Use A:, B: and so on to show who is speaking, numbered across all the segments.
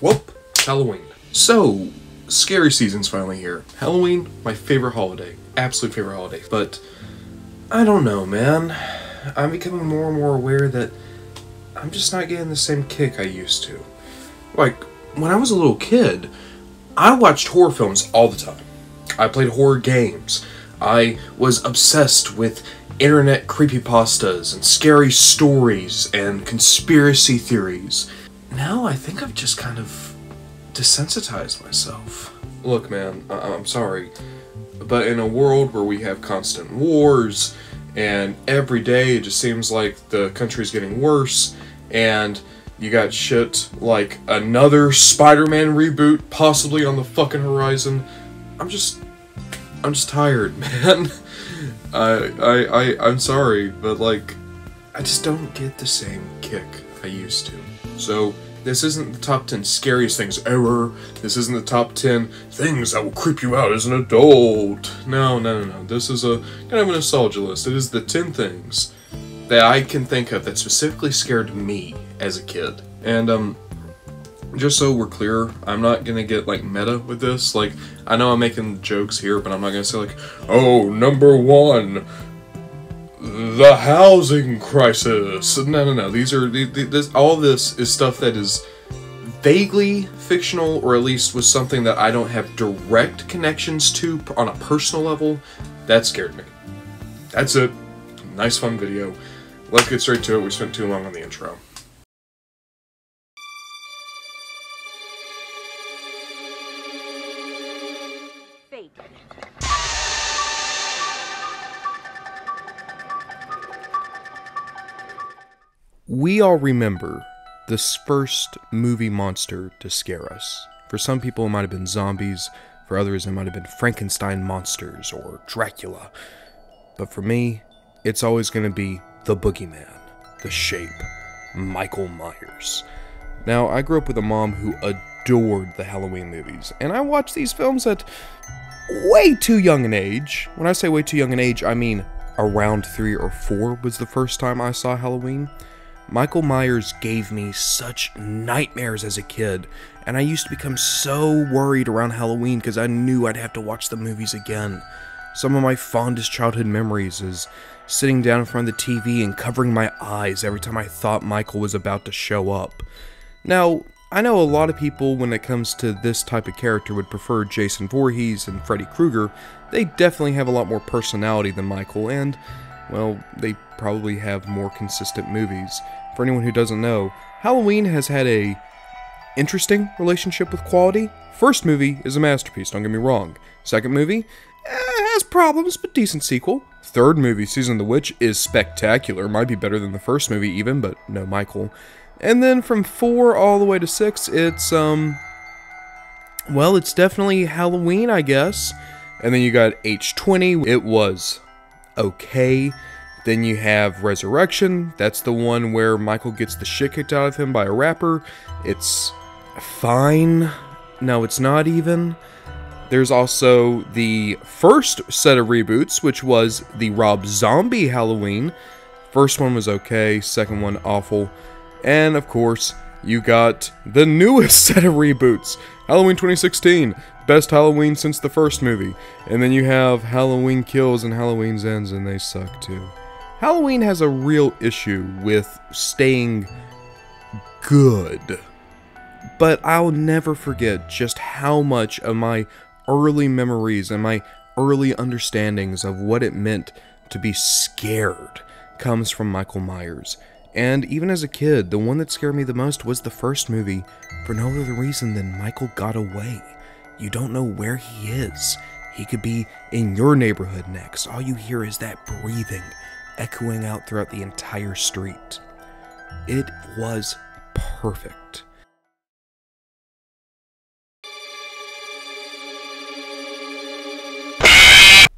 A: Whoop! Halloween. So, scary season's finally here. Halloween, my favorite holiday. Absolute favorite holiday. But, I don't know, man. I'm becoming more and more aware that I'm just not getting the same kick I used to. Like, when I was a little kid, I watched horror films all the time. I played horror games. I was obsessed with internet creepypastas and scary stories and conspiracy theories. Now I think I've just kind of desensitized myself. Look, man, I'm sorry, but in a world where we have constant wars and every day it just seems like the country's getting worse, and you got shit like another Spider-Man reboot possibly on the fucking horizon, I'm just tired, man. I'm sorry, but like, I just don't get the same kick I used to. So, this isn't the top 10 scariest things ever. This isn't the top 10 things that will creep you out as an adult. No. This is a kind of a nostalgia list. It is the 10 things that I can think of that specifically scared me as a kid. And, just so we're clear, I'm not gonna get, like, meta with this. Like, I know I'm making jokes here, but I'm not gonna say, like, oh, number 1, the housing crisis. No. These are, all this is stuff that is vaguely fictional, or at least was something that I don't have direct connections to on a personal level. That scared me. That's it. Nice, fun video. Let's get straight to it. We spent too long on the intro. We all remember this first movie monster to scare us. For some people it might have been zombies, for others it might have been Frankenstein monsters or Dracula. But for me, it's always going to be the boogeyman, the shape, Michael Myers. Now, I grew up with a mom who adored the Halloween movies, and I watched these films at way too young an age. When I say way too young an age, I mean around 3 or 4 was the first time I saw Halloween. Michael Myers gave me such nightmares as a kid, and I used to become so worried around Halloween because I knew I'd have to watch the movies again. Some of my fondest childhood memories is sitting down in front of the TV and covering my eyes every time I thought Michael was about to show up. Now, I know a lot of people, when it comes to this type of character, would prefer Jason Voorhees and Freddy Krueger. They definitely have a lot more personality than Michael, and, well, they probably have more consistent movies. For anyone who doesn't know, Halloween has had a interesting relationship with quality. First movie is a masterpiece, don't get me wrong. Second movie, has problems, but decent sequel. Third movie, Season of the Witch, is spectacular. Might be better than the first movie even, but no Michael. And then from 4 all the way to 6, it's, well, it's definitely Halloween, I guess. And then you got H20, it was okay. Then you have Resurrection, that's the one where Michael gets the shit kicked out of him by a rapper. It's fine. No, it's not even. There's also the first set of reboots, which was the Rob Zombie Halloween. First one was okay, second one awful. And of course, you got the newest set of reboots, Halloween 2016, best Halloween since the first movie. And then you have Halloween Kills and Halloween Ends, and they suck too. Halloween has a real issue with staying good. But I'll never forget just how much of my early memories and my early understandings of what it meant to be scared comes from Michael Myers. And even as a kid, the one that scared me the most was the first movie, for no other reason than Michael got away. You don't know where he is. He could be in your neighborhood next. All you hear is that breathing echoing out throughout the entire street. It was perfect.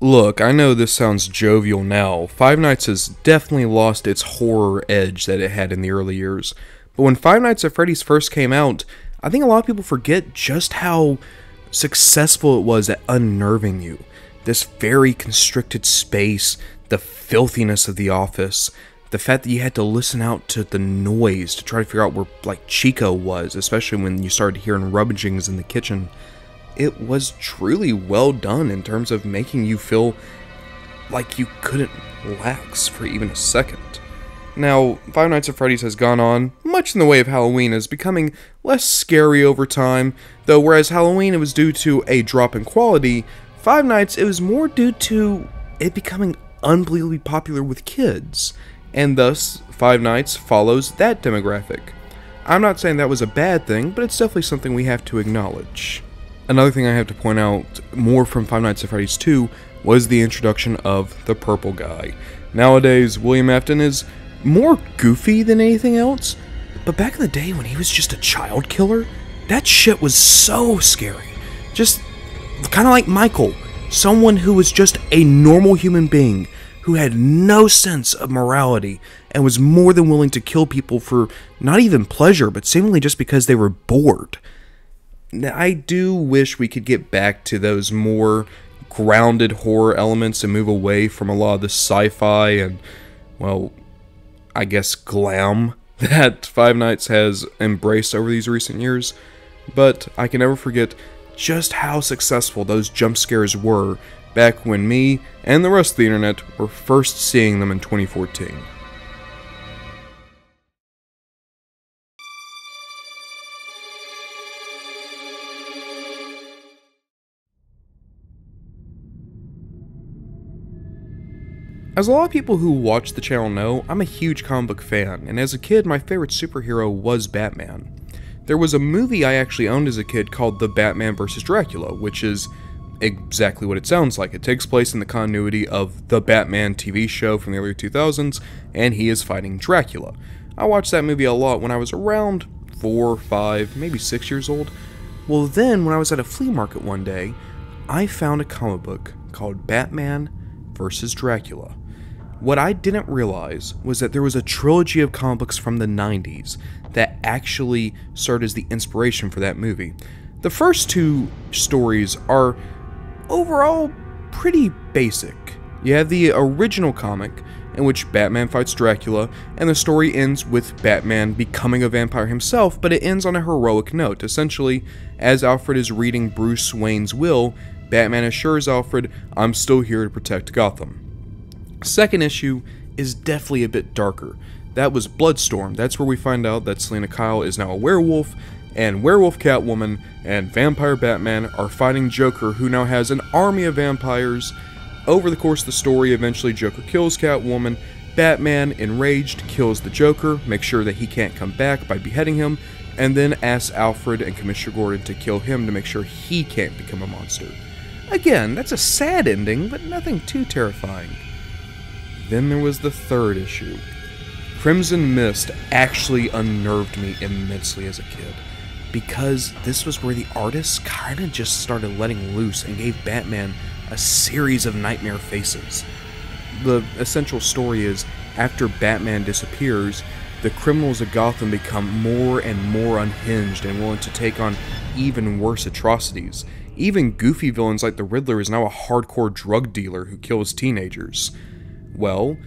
A: Look, I know this sounds jovial now. Five Nights has definitely lost its horror edge that it had in the early years. But when Five Nights at Freddy's first came out, I think a lot of people forget just how successful it was at unnerving you. This very constricted space, the filthiness of the office, The fact that you had to listen out to the noise to try to figure out where, like, Chico was, especially when you started hearing rummagings in the kitchen. It was truly well done in terms of making you feel like you couldn't relax for even a second. Now, Five Nights at Freddy's has gone on, much in the way of Halloween, as becoming less scary over time, though whereas Halloween it was due to a drop in quality, Five Nights it was more due to it becoming unbelievably popular with kids, and thus Five Nights follows that demographic. I'm not saying that was a bad thing, but it's definitely something we have to acknowledge. Another thing I have to point out more from Five Nights at Freddy's 2 was the introduction of the purple guy. Nowadays, William Afton is more goofy than anything else, but back in the day when he was just a child killer, that shit was so scary. Just kind of like Michael, someone who was just a normal human being who had no sense of morality and was more than willing to kill people for not even pleasure, but seemingly just because they were bored. Now, I do wish we could get back to those more grounded horror elements and move away from a lot of the sci-fi and, well, I guess glam that Five Nights has embraced over these recent years. But I can never forget just how successful those jump scares were back when me and the rest of the internet were first seeing them in 2014. As a lot of people who watch the channel know, I'm a huge comic book fan, and as a kid my favorite superhero was Batman. There was a movie I actually owned as a kid called The Batman vs. Dracula, which is exactly what it sounds like. It takes place in the continuity of the Batman TV show from the early 2000s, and he is fighting Dracula. I watched that movie a lot when I was around 4, 5, maybe 6 years old. Well then, when I was at a flea market one day, I found a comic book called Batman vs. Dracula. What I didn't realize was that there was a trilogy of comic books from the 90s that actually served as the inspiration for that movie. The first two stories are overall pretty basic. You have the original comic, in which Batman fights Dracula, and the story ends with Batman becoming a vampire himself, but it ends on a heroic note. Essentially, as Alfred is reading Bruce Wayne's will, Batman assures Alfred, "I'm still here to protect Gotham." Second issue is definitely a bit darker. That was Bloodstorm. That's where we find out that Selena Kyle is now a werewolf, and Werewolf Catwoman and Vampire Batman are fighting Joker, who now has an army of vampires. Over the course of the story, eventually Joker kills Catwoman. Batman, enraged, kills the Joker, makes sure that he can't come back by beheading him, and then asks Alfred and Commissioner Gordon to kill him to make sure he can't become a monster. Again, that's a sad ending, but nothing too terrifying. Then there was the third issue. Crimson Mist actually unnerved me immensely as a kid, because this was where the artists kinda just started letting loose and gave Batman a series of nightmare faces. The essential story is, after Batman disappears, the criminals of Gotham become more and more unhinged and willing to take on even worse atrocities. Even goofy villains like the Riddler is now a hardcore drug dealer who kills teenagers. Well,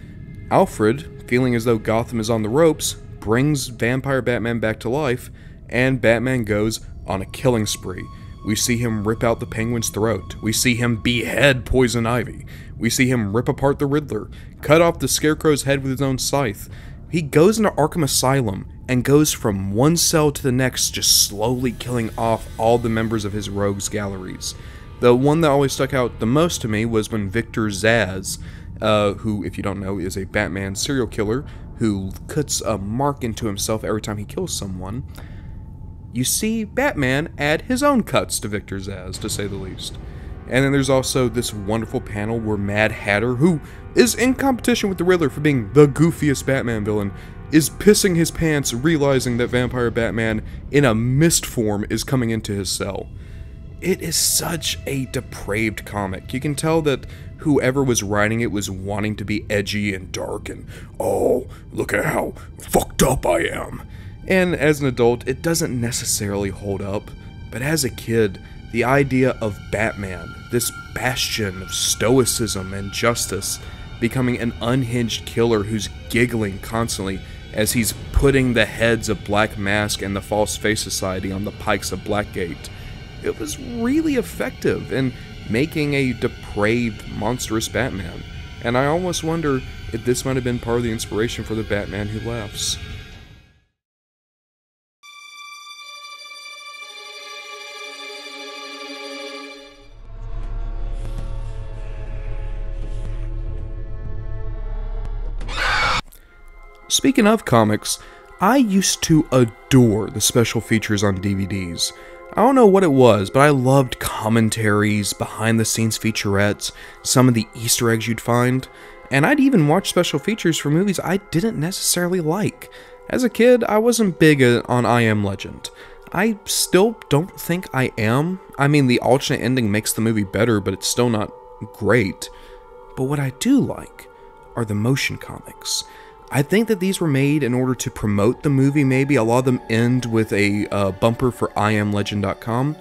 A: Alfred, feeling as though Gotham is on the ropes, brings Vampire Batman back to life, and Batman goes on a killing spree. We see him rip out the Penguin's throat. We see him behead Poison Ivy. We see him rip apart the Riddler, cut off the Scarecrow's head with his own scythe. He goes into Arkham Asylum and goes from one cell to the next, just slowly killing off all the members of his rogues galleries. The one that always stuck out the most to me was when Victor Zsasz, who, if you don't know, is a Batman serial killer who cuts a mark into himself every time he kills someone. You see Batman add his own cuts to Victor Zsasz, to say the least. And then there's also this wonderful panel where Mad Hatter, who is in competition with the Riddler for being the goofiest Batman villain, is pissing his pants realizing that Vampire Batman, in a mist form, is coming into his cell. It is such a depraved comic. You can tell that whoever was writing it was wanting to be edgy and dark and, oh, look at how fucked up I am. And as an adult, it doesn't necessarily hold up, but as a kid, the idea of Batman, this bastion of stoicism and justice, becoming an unhinged killer who's giggling constantly as he's putting the heads of Black Mask and the False Face Society on the pikes of Blackgate. It was really effective in making a depraved, monstrous Batman, and I almost wonder if this might have been part of the inspiration for the Batman Who Laughs. Speaking of comics, I used to adore the special features on DVDs. I don't know what it was, but I loved commentaries, behind-the-scenes featurettes, some of the Easter eggs you'd find, and I'd even watch special features for movies I didn't necessarily like. As a kid, I wasn't big on I Am Legend. I still don't think I am. I mean, the alternate ending makes the movie better, but it's still not great. But what I do like are the motion comics. I think that these were made in order to promote the movie, maybe. A lot of them end with a bumper for IamLegend.com.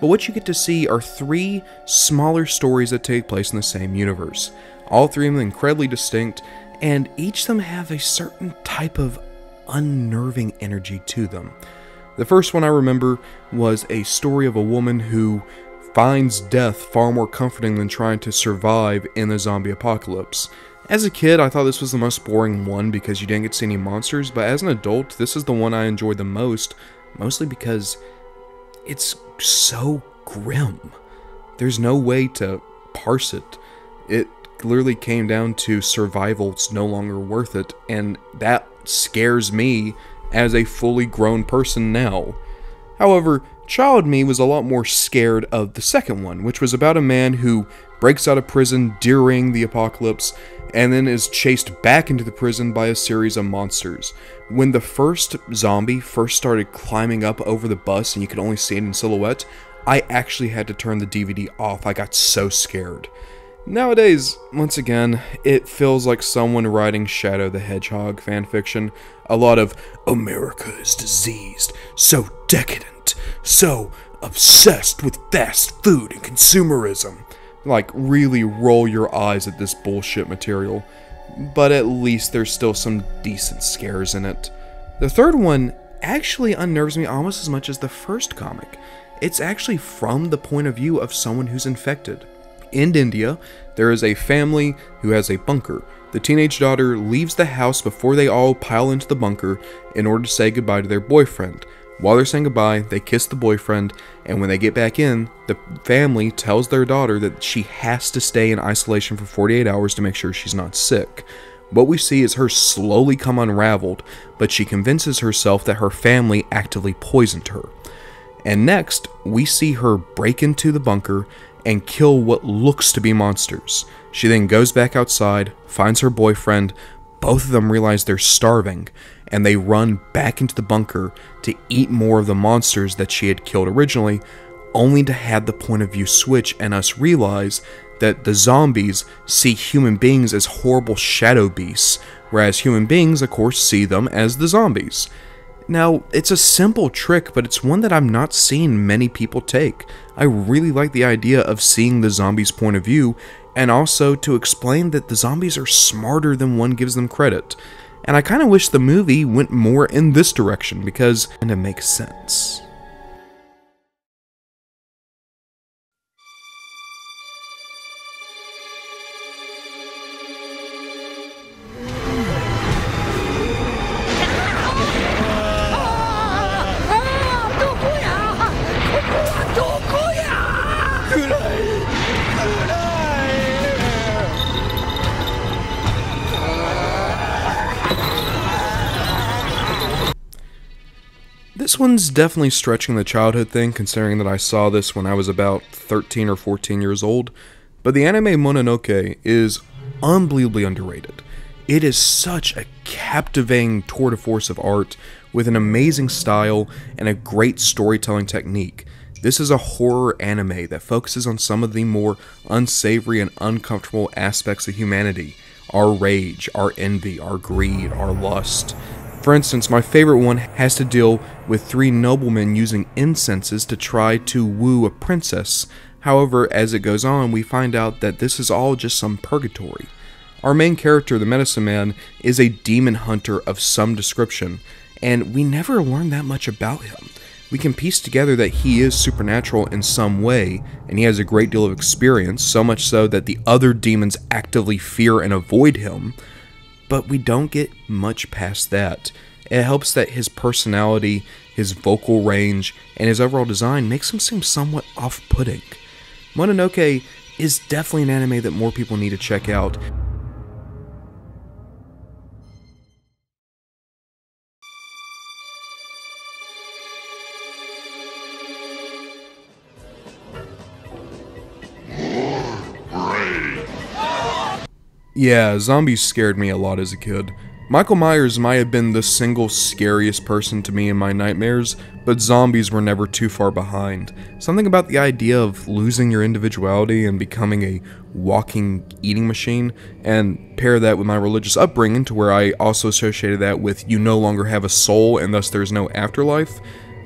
A: But what you get to see are 3 smaller stories that take place in the same universe. All 3 of them incredibly distinct, and each of them have a certain type of unnerving energy to them. The first one I remember was a story of a woman who finds death far more comforting than trying to survive in the zombie apocalypse. As a kid, I thought this was the most boring one because you didn't get to see any monsters, but as an adult, this is the one I enjoyed the most, mostly because it's so grim. There's no way to parse it. It literally came down to survival, it's no longer worth it, and that scares me as a fully grown person now. However, child me was a lot more scared of the second one, which was about a man who breaks out of prison during the apocalypse and then is chased back into the prison by a series of monsters. When the first zombie first started climbing up over the bus and you could only see it in silhouette, I actually had to turn the DVD off. I got so scared. Nowadays, once again, it feels like someone writing Shadow the Hedgehog fanfiction. A lot of America is diseased, so decadent, so obsessed with fast food and consumerism. Like, really roll your eyes at this bullshit material. But at least there's still some decent scares in it. The third one actually unnerves me almost as much as the first comic. It's actually from the point of view of someone who's infected. In India, there is a family who has a bunker. The teenage daughter leaves the house before they all pile into the bunker in order to say goodbye to their boyfriend. While they're saying goodbye, they kiss the boyfriend, and when they get back in, the family tells their daughter that she has to stay in isolation for 48 hours to make sure she's not sick. What we see is her slowly come unraveled, but she convinces herself that her family actively poisoned her. And next, we see her break into the bunker and kill what looks to be monsters. She then goes back outside, finds her boyfriend, both of them realize they're starving, and they run back into the bunker to eat more of the monsters that she had killed originally, only to have the point of view switch and us realize that the zombies see human beings as horrible shadow beasts, whereas human beings, of course, see them as the zombies. Now, it's a simple trick, but it's one that I'm not seeing many people take. I really like the idea of seeing the zombies' point of view, and also to explain that the zombies are smarter than one gives them credit. And I kind of wish the movie went more in this direction, because it makes sense. This one's definitely stretching the childhood thing, considering that I saw this when I was about 13 or 14 years old, but the anime Mononoke is unbelievably underrated. It is such a captivating tour de force of art, with an amazing style and a great storytelling technique. This is a horror anime that focuses on some of the more unsavory and uncomfortable aspects of humanity. Our rage, our envy, our greed, our lust. For instance, my favorite one has to deal with 3 noblemen using incenses to try to woo a princess. However, as it goes on, we find out that this is all just some purgatory. Our main character, the Medicine Man, is a demon hunter of some description, and we never learn that much about him. We can piece together that he is supernatural in some way, and he has a great deal of experience, so much so that the other demons actively fear and avoid him, but we don't get much past that. It helps that his personality, his vocal range, and his overall design makes him seem somewhat off-putting. Mononoke is definitely an anime that more people need to check out. Yeah, zombies scared me a lot as a kid. Michael Myers might have been the single scariest person to me in my nightmares, but zombies were never too far behind. Something about the idea of losing your individuality and becoming a walking eating machine, and pair that with my religious upbringing to where I also associated that with you no longer have a soul and thus there's no afterlife,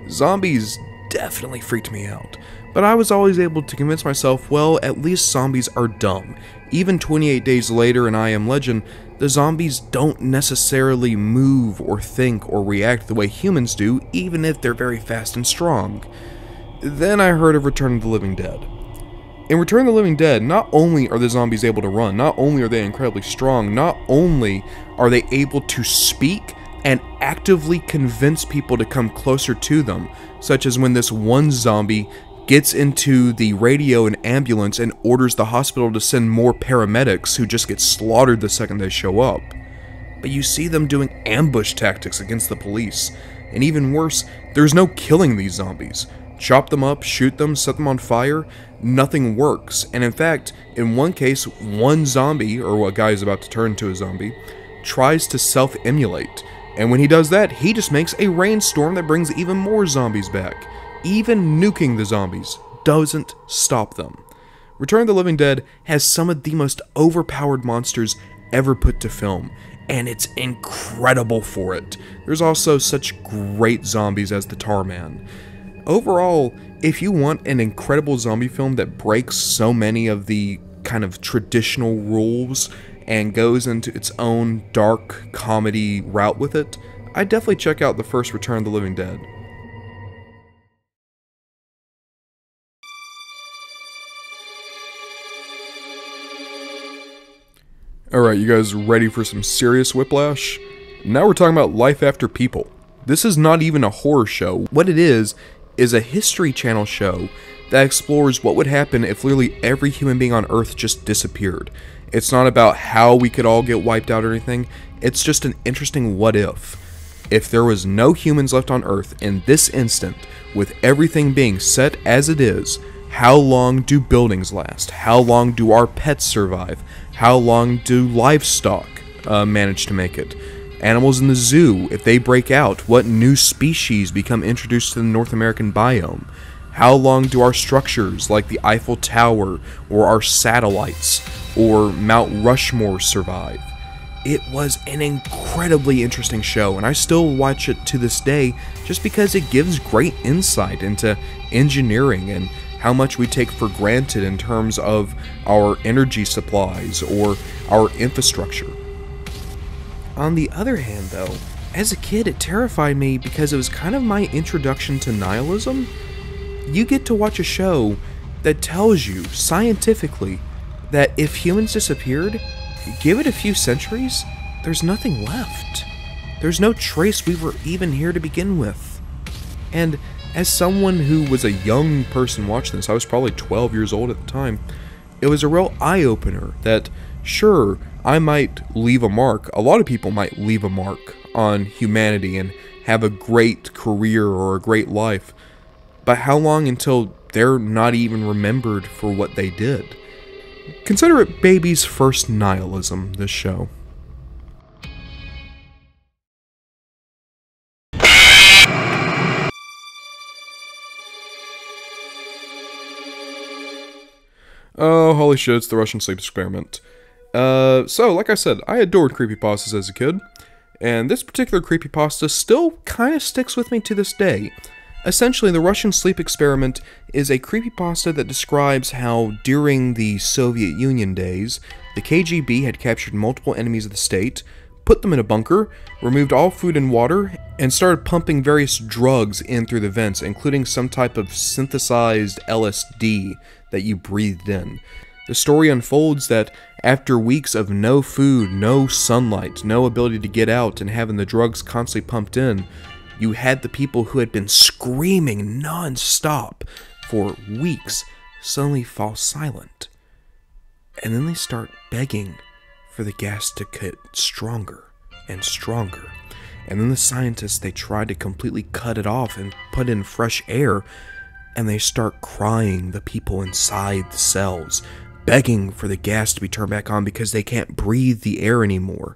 A: zombies definitely freaked me out. But I was always able to convince myself, well, at least zombies are dumb. Even 28 days later in I Am Legend, the zombies don't necessarily move or think or react the way humans do, even if they're very fast and strong. Then I heard of Return of the Living Dead. In Return of the Living Dead, not only are the zombies able to run, not only are they incredibly strong, not only are they able to speak and actively convince people to come closer to them, such as when this one zombie gets into the radio and ambulance and orders the hospital to send more paramedics who just get slaughtered the second they show up. But you see them doing ambush tactics against the police, and even worse, there's no killing these zombies. Chop them up, shoot them, set them on fire, nothing works. And in fact, in one case, one zombie, or what guy is about to turn into a zombie, tries to self-immolate. And when he does that, he just makes a rainstorm that brings even more zombies back. Even nuking the zombies doesn't stop them. Return of the Living Dead has some of the most overpowered monsters ever put to film, and it's incredible for it. There's also such great zombies as the Tar Man. Overall, if you want an incredible zombie film that breaks so many of the kind of traditional rules and goes into its own dark comedy route with it, I'd definitely check out the first Return of the Living Dead. Alright, you guys ready for some serious whiplash? Now we're talking about Life After People. This is not even a horror show. What it is a History Channel show that explores what would happen if literally every human being on Earth just disappeared. It's not about how we could all get wiped out or anything, it's just an interesting what if. If there was no humans left on Earth in this instant, with everything being set as it is, how long do buildings last? How long do our pets survive? How long do livestock manage to make it? Animals in the zoo, if they break out, what new species become introduced to the North American biome? How long do our structures like the Eiffel Tower or our satellites or Mount Rushmore survive? It was an incredibly interesting show, and I still watch it to this day just because it gives great insight into engineering and how much we take for granted in terms of our energy supplies or our infrastructure. On the other hand, though, as a kid it terrified me because it was kind of my introduction to nihilism. You get to watch a show that tells you scientifically that if humans disappeared, give it a few centuries, there's nothing left. There's no trace we were even here to begin with. And as someone who was a young person watching this, I was probably 12 years old at the time, it was a real eye-opener that, sure, I might leave a mark, a lot of people might leave a mark on humanity and have a great career or a great life, but how long until they're not even remembered for what they did? Consider it baby's first nihilism, this show. Oh, holy shit, it's the Russian sleep experiment. So, like I said, I adored creepypastas as a kid, and this particular creepypasta still kind of sticks with me to this day. Essentially, the Russian sleep experiment is a creepypasta that describes how, during the Soviet Union days, the KGB had captured multiple enemies of the state, put them in a bunker, removed all food and water, and started pumping various drugs in through the vents, including some type of synthesized LSD that you breathed in. The story unfolds that after weeks of no food, no sunlight, no ability to get out, and having the drugs constantly pumped in, you had the people who had been screaming non-stop for weeks suddenly fall silent. And then they start begging for the gas to get stronger and stronger. And then the scientists, they try to completely cut it off and put in fresh air, and they start crying, the people inside the cells, begging for the gas to be turned back on because they can't breathe the air anymore.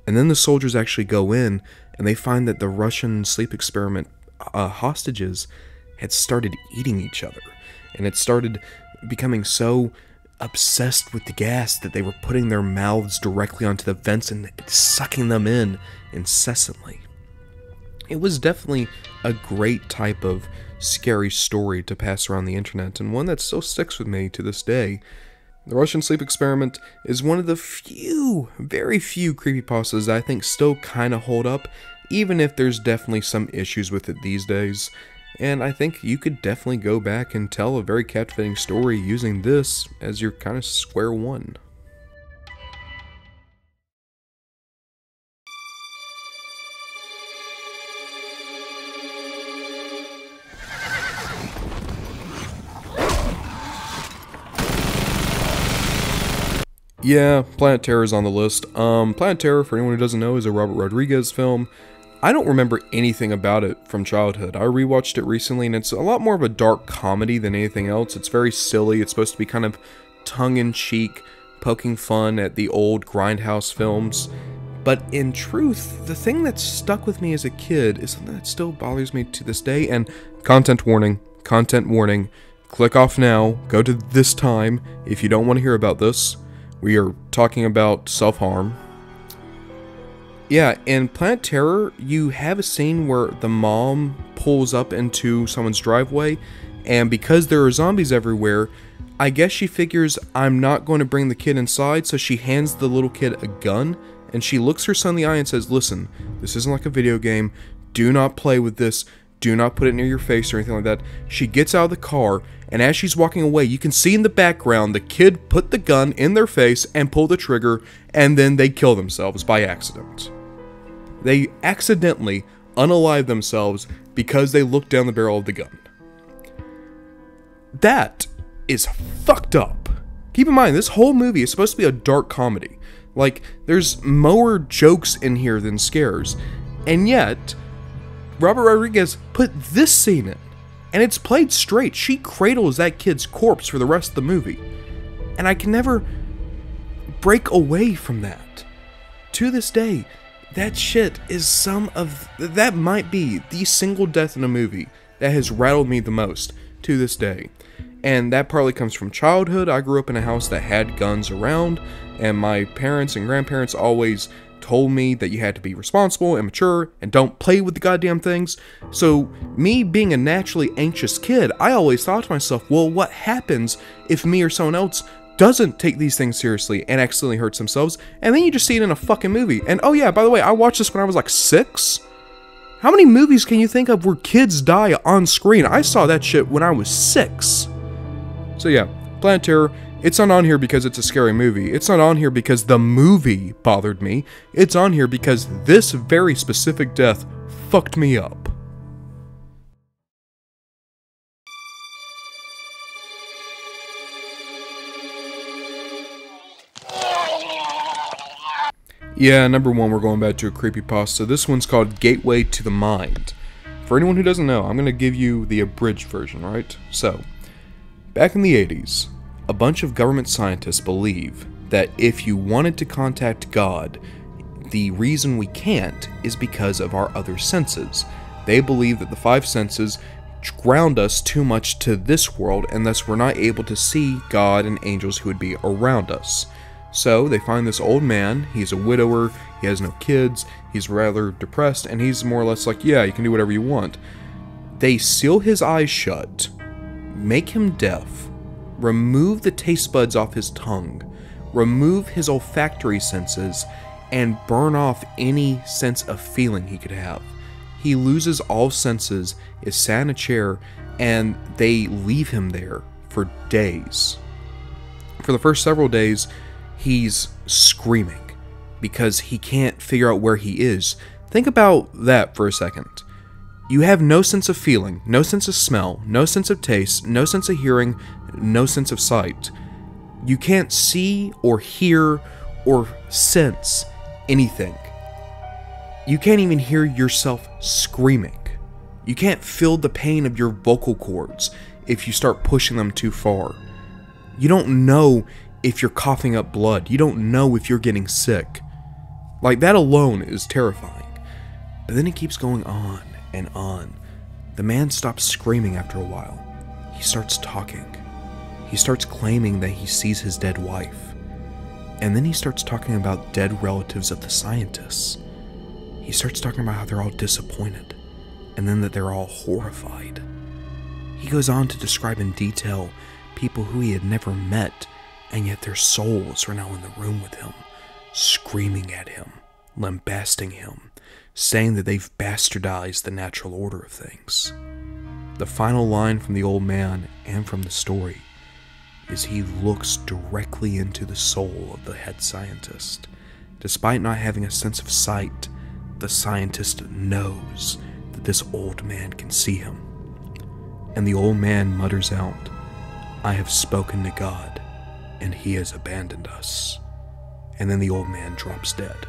A: And then the soldiers actually go in, and they find that the Russian sleep experiment hostages had started eating each other. And it started becoming so obsessed with the gas that they were putting their mouths directly onto the vents and sucking them in incessantly. It was definitely a great type of scary story to pass around the internet, and one that still sticks with me to this day. The Russian sleep experiment is one of the few, very few creepypastas that I think still kind of hold up, even if there's definitely some issues with it these days. And I think you could definitely go back and tell a very captivating story using this as your kind of square one. Yeah, Planet Terror is on the list. Planet Terror, for anyone who doesn't know, is a Robert Rodriguez film. I don't remember anything about it from childhood. I rewatched it recently, and it's a lot more of a dark comedy than anything else. It's very silly. It's supposed to be kind of tongue-in-cheek, poking fun at the old Grindhouse films. But in truth, the thing that stuck with me as a kid is something that still bothers me to this day, and content warning, click off now, go to this time if you don't want to hear about this. We are talking about self-harm. Yeah, in Planet Terror, you have a scene where the mom pulls up into someone's driveway, and because there are zombies everywhere, I guess she figures, I'm not going to bring the kid inside, so she hands the little kid a gun, and she looks her son in the eye and says, listen, this isn't like a video game, do not play with this, do not put it near your face or anything like that. She gets out of the car, and as she's walking away, you can see in the background the kid put the gun in their face and pull the trigger, and then they kill themselves by accident. They accidentally unalive themselves because they looked down the barrel of the gun. That is fucked up. Keep in mind, this whole movie is supposed to be a dark comedy. Like, there's more jokes in here than scares. And yet, Robert Rodriguez put this scene in. And it's played straight. She cradles that kid's corpse for the rest of the movie. And I can never break away from that. To this day, that shit is that might be the single death in a movie that has rattled me the most to this day. And that partly comes from childhood. I grew up in a house that had guns around, and my parents and grandparents always told me that you had to be responsible and mature and don't play with the goddamn things. So me being a naturally anxious kid, I always thought to myself, well, what happens if me or someone else doesn't take these things seriously and accidentally hurts themselves? And then you just see it in a fucking movie. And oh yeah, by the way, I watched this when I was like 6. How many movies can you think of where kids die on screen? I saw that shit when I was 6. So yeah, Planet Terror, it's not on here because it's a scary movie. It's not on here because the movie bothered me. It's on here because this very specific death fucked me up. Yeah, number one, we're going back to a creepypasta. This one's called Gateway to the Mind. For anyone who doesn't know, I'm going to give you the abridged version, right? So, back in the 80s, a bunch of government scientists believe that if you wanted to contact God, the reason we can't is because of our other senses. They believe that the 5 senses ground us too much to this world, and thus we're not able to see God and angels who would be around us. So they find this old man, he's a widower, he has no kids, he's rather depressed, and he's more or less like, yeah, you can do whatever you want. They seal his eyes shut, make him deaf, remove the taste buds off his tongue, remove his olfactory senses, and burn off any sense of feeling he could have. He loses all senses, is sat in a chair, and they leave him there for days. For the first several days, he's screaming because he can't figure out where he is. Think about that for a second. You have no sense of feeling, no sense of smell, no sense of taste, no sense of hearing, no sense of sight. You can't see or hear or sense anything. You can't even hear yourself screaming. You can't feel the pain of your vocal cords if you start pushing them too far. You don't know if you're coughing up blood. You don't know if you're getting sick. Like, that alone is terrifying. But then it keeps going on and on. The man stops screaming after a while. He starts talking. He starts claiming that he sees his dead wife. And then he starts talking about dead relatives of the scientists. He starts talking about how they're all disappointed, and then that they're all horrified. He goes on to describe in detail people who he had never met, and yet their souls are now in the room with him, screaming at him, lambasting him, saying that they've bastardized the natural order of things. The final line from the old man and from the story is he looks directly into the soul of the head scientist. Despite not having a sense of sight, the scientist knows that this old man can see him. And the old man mutters out, "I have spoken to God, and he has abandoned us." And then the old man drops dead.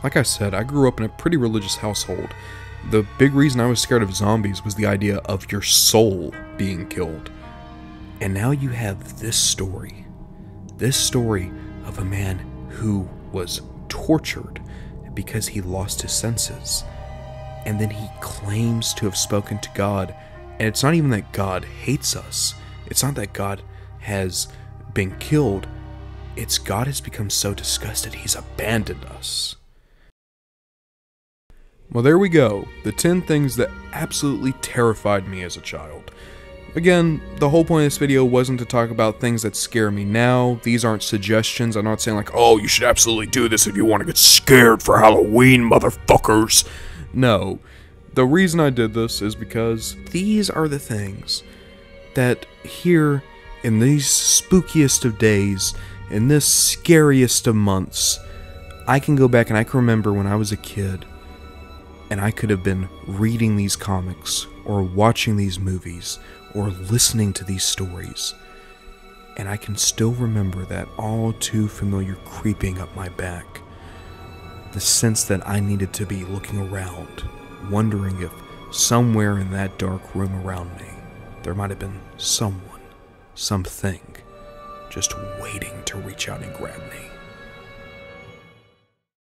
A: Like I said, I grew up in a pretty religious household. The big reason I was scared of zombies was the idea of your soul being killed. And now you have this story of a man who was tortured because he lost his senses. And then he claims to have spoken to God. And it's not even that God hates us. It's not that God has been killed. It's God has become so disgusted he's abandoned us. Well, there we go. The 10 things that absolutely terrified me as a child. Again, the whole point of this video wasn't to talk about things that scare me now. These aren't suggestions. I'm not saying like, oh, you should absolutely do this if you want to get scared for Halloween, motherfuckers. No. The reason I did this is because these are the things that here in these spookiest of days, in this scariest of months, I can go back and I can remember when I was a kid and I could have been reading these comics or watching these movies or listening to these stories, and I can still remember that all too familiar creeping up my back. The sense that I needed to be looking around, wondering if somewhere in that dark room around me, there might have been someone, something, just waiting to reach out and grab me.